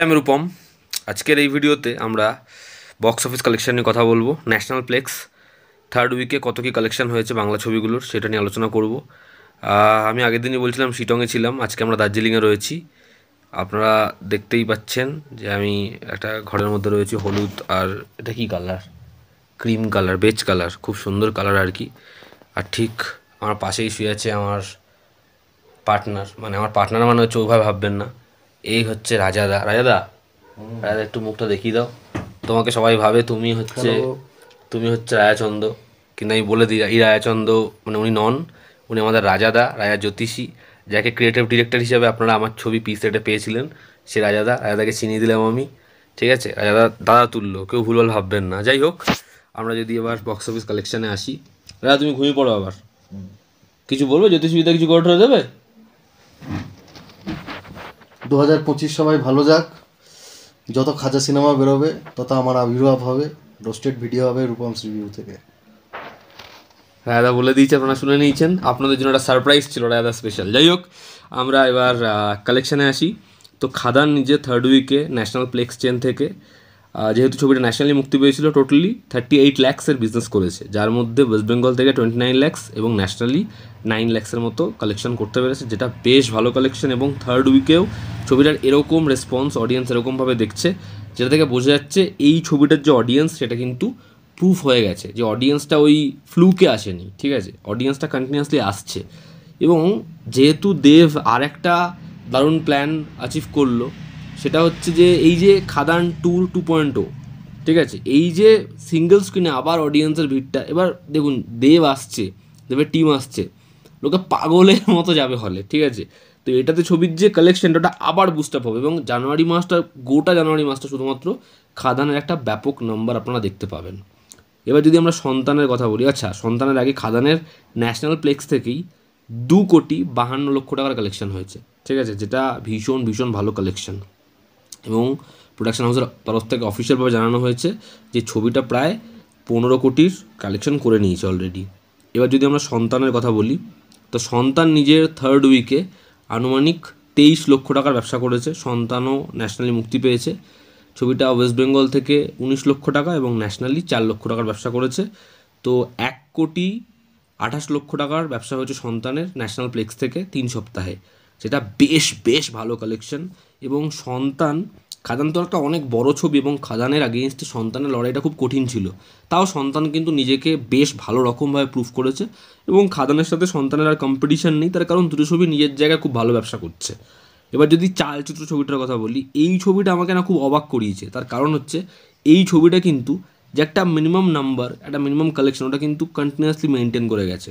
আমি রূপম। আজকের এই ভিডিওতে আমরা বক্স অফিস কালেকশন নিয়ে কথা বলবো। ন্যাশনাল প্লেক্স থার্ড উইকে কত কী কালেকশন হয়েছে বাংলা ছবিগুলোর, সেটা নিয়ে আলোচনা করব। আমি আগের দিনই বলছিলাম শিটংয়ে ছিলাম, আজকে আমরা দার্জিলিংয়ে রয়েছি। আপনারা দেখতেই পাচ্ছেন যে আমি একটা ঘরের মধ্যে রয়েছি, হলুদ আর এটা কি colour, cream colour, beige colour, খুব সুন্দর কালার আর কি। আর ঠিক আমার পাশেই শুয়ে আছে আমার পার্টনার, আমার পার্টনার মানে হচ্ছে ওভাবে ভাববেন না, এই হচ্ছে রাজাদা। রাজাদা, রাজাদা একটু মুখটা দেখিয়ে দাও। তোমাকে সবাই ভাবে তুমি হচ্ছে রায়াচন্দ, কিন্তু আমি বলে দিই এই রায়াচন্দ উনি নন, উনি আমাদের রাজাদা, রাজা জ্যোতিষী, যাকে ক্রিয়েটিভ ডিরেক্টর হিসাবে আপনারা আমার ছবি পি সেটে পেয়েছিলেন। সে রাজাদা। রাজাদাকে চিনিয়ে দিলাম আমি, ঠিক আছে? রাজাদা দাদা তুললো, কেউ ভুলভাল ভাববেন না। যাই হোক, আমরা যদি এবার বক্স অফিস কালেকশানে আসি। রাজা, তুমি ঘুমিয়ে পড়ো আবার, কিছু বলবে? জ্যোতিষবিদ্যা কিছু করে টরে দেবে? 2025 সবাই ভালো যাক, যত খাঁচা সিনেমা বেরোবে তত আমার আবির্ভাব হবে, রোস্টেড ভিডিও হবে রূপমস রিভিউ থেকে। রায়দা বলে দিয়েছে, আপনারা শুনে নিয়েছেন, আপনাদের জন্য একটা সারপ্রাইজ ছিল রায়দা স্পেশাল। যাই হোক, আমরা এবার কালেকশানে আসি। তো খাদান নিজে থার্ড উইকে ন্যাশনাল প্লেক্স চেন থেকে, যেহেতু ছবিটা ন্যাশনালি মুক্তি পেয়েছিল, টোটালি 38 lakhs বিজনেস করেছে, যার মধ্যে ওয়েস্ট বেঙ্গল থেকে 29 lakhs এবং ন্যাশনালি 9 lakhs মতো কালেকশন করতে পেরেছে, যেটা বেশ ভালো কালেকশন। এবং থার্ড উইকেও ছবিটার এরকম রেসপন্স, অডিয়েন্স এরকমভাবে দেখছে, যেটা থেকে বোঝা যাচ্ছে এই ছবিটার যে অডিয়েন্স, সেটা কিন্তু প্রুফ হয়ে গেছে যে অডিয়েন্সটা ওই ফ্লুকে আসেনি, ঠিক আছে? অডিয়েন্সটা কন্টিনিউয়াসলি আসছে। এবং যেহেতু দেব আর একটা দারুণ প্ল্যান অ্যাচিভ করলো, সেটা হচ্ছে যে এই যে খাদান ট্যুর 2.0, ঠিক আছে, এই যে সিঙ্গেল স্ক্রিনে আবার অডিয়েন্সের ভিড়টা, এবার দেখুন দেব আসছে, দেবের টিম আসছে, লোকে পাগলের মতো যাবে হলে, ঠিক আছে? তো এটাতে ছবির যে কালেকশনটা ওটা আবার বুস্ট আপ হবে, এবং গোটা জানুয়ারি মাসটা শুধুমাত্র খাদানের একটা ব্যাপক নাম্বার আপনারা দেখতে পাবেন। এবার যদি আমরা সন্তানের কথা বলি, আচ্ছা সন্তানের আগে খাদানের ন্যাশনাল প্লেক্স থেকেই 2,52,00,000 টাকার কালেকশন হয়েছে, ঠিক আছে, যেটা ভীষণ ভীষণ ভালো কালেকশন। এবং প্রোডাকশন হাউসের তরফ থেকে অফিসিয়ালভাবে জানানো হয়েছে যে ছবিটা প্রায় 15 কোটির কালেকশন করে নিয়েছে অলরেডি। এবার যদি আমরা সন্তানের কথা বলি, তো সন্তান নিজের থার্ড উইকে আনুমানিক 23 লক্ষ টাকার ব্যবসা করেছে। সন্তানও ন্যাশনালি মুক্তি পেয়েছে। ছবিটা ওয়েস্ট বেঙ্গল থেকে 19 লক্ষ টাকা এবং ন্যাশনালি 4 লক্ষ টাকার ব্যবসা করেছে। তো 1,28,00,000 টাকার ব্যবসা হয়েছে সন্তানের ন্যাশনাল প্লেক্স থেকে 3 সপ্তাহে, যেটা বেশ বেশ ভালো কালেকশন। এবং খাদান তো একটা অনেক বড় ছবি, এবং খাদানের আগেইনস্টে সন্তানের লড়াইটা খুব কঠিন ছিল, তাও সন্তান কিন্তু নিজেকে বেশ ভালো রকমভাবে প্রুভ করেছে। এবং খাদানের সাথে সন্তানের আর কম্পিটিশন নেই, তার কারণ দুটো ছবি নিজের জায়গায় খুব ভালো ব্যবসা করছে। এবার যদি চালচিত্র ছবিটার কথা বলি, এই ছবিটা আমাকে না খুব অবাক করিয়েছে। তার কারণ হচ্ছে এই ছবিটা কিন্তু যে একটা মিনিমাম নাম্বার, একটা মিনিমাম কালেকশন, ওটা কিন্তু কন্টিনিউয়াসলি মেনটেন করে গেছে।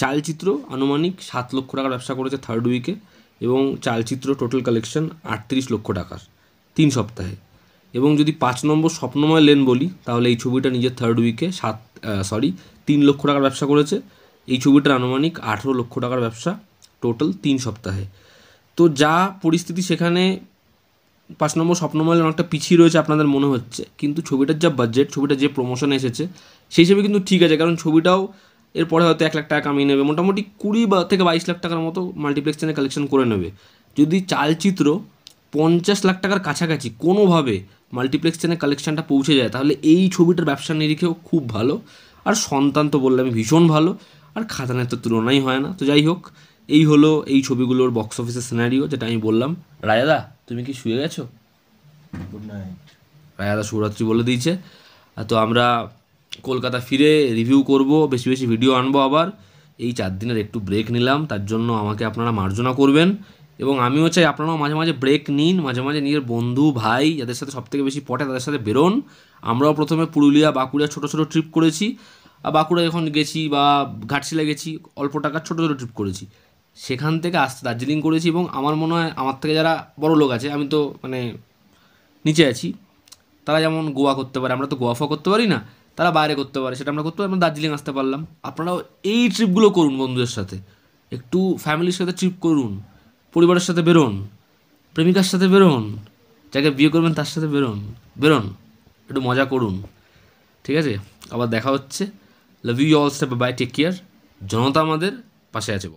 চালচিত্র আনুমানিক 7 লক্ষ টাকার ব্যবসা করেছে থার্ড উইকে, এবং চালচিত্র টোটাল কালেকশন 38 লক্ষ টাকার 3 সপ্তাহে। এবং যদি 5 নম্বর স্বপ্নময় লেন বলি, তাহলে এই ছবিটা নিজের থার্ড উইকে 3 লক্ষ টাকার ব্যবসা করেছে। এই ছবিটার আনুমানিক 18 লক্ষ টাকার ব্যবসা টোটাল 3 সপ্তাহে। তো যা পরিস্থিতি সেখানে 5 নম্বর স্বপ্নময় লেন অনেকটা পিছিয়ে রয়েছে আপনাদের মনে হচ্ছে, কিন্তু ছবিটার যা বাজেট, ছবিটা যে প্রমোশনে এসেছে, সেই হিসেবে কিন্তু ঠিক আছে, কারণ ছবিটাও এরপরে হয়তো 1 লাখ টাকা কামিয়ে নেবে, মোটামুটি 20 থেকে 22 লাখ টাকার মতো মাল্টিপ্লেক্স চ্যানেল কালেকশন করে নেবে। যদি চালচিত্র 50 লাখ টাকার কাছাকাছি কোনোভাবে মাল্টিপ্লেক্স চ্যানেল কালেকশানটা পৌঁছে যায়, তাহলে এই ছবিটার ব্যবসার নিরিখেও খুব ভালো। আর সন্তান তো বললাম ভীষণ ভালো, আর খাদানের তো তুলনাই হয় না। তো যাই হোক, এই হলো এই ছবিগুলোর বক্স অফিসের সিনারিও, যেটা আমি বললাম। রায়াদা, তুমি কি শুয়ে গেছো? Good night. রায়াদা শুভরাত্রি বলে দিয়েছে। তো আমরা কলকাতা ফিরে রিভিউ করব, বেশি বেশি ভিডিও আনবো আবার। এই 4 দিনের একটু ব্রেক নিলাম, তার জন্য আমাকে আপনারা মার্জনা করবেন। এবং আমিও চাই আপনারাও মাঝে মাঝে ব্রেক নিন, মাঝে মাঝে নিজের বন্ধু ভাই যাদের সাথে সবথেকে বেশি পটে তাদের সাথে বেরোন। আমরাও প্রথমে পুরুলিয়া, বাঁকুড়া ছোটো ছোটো ট্রিপ করেছি। বাঁকুড়া যখন গেছি বা ঘাটশিলা গেছি, অল্প টাকার ছোটো ছোটো ট্রিপ করেছি। সেখান থেকে আসতে দার্জিলিং করেছি। এবং আমার মনে হয় আমার থেকে যারা বড় লোক আছে, আমি তো নিচে আছি, তারা যেমন গোয়া করতে পারে, আমরা তো গোয়া ফোয়া করতে পারি না, তারা বাইরে করতে পারে, সেটা আমরা করতে পারি, আমরা দার্জিলিং আসতে পারলাম। আপনারাও এই ট্রিপগুলো করুন বন্ধুদের সাথে, একটু ফ্যামিলির সাথে ট্রিপ করুন, পরিবারের সাথে বেরোন, প্রেমিকার সাথে বেরোন, যাকে বিয়ে করবেন তার সাথে বেরোন বেরোন, একটু মজা করুন, ঠিক আছে? আবার দেখা হচ্ছে। Love you all, step by, take care. জনতা আমাদের পাশে আছে।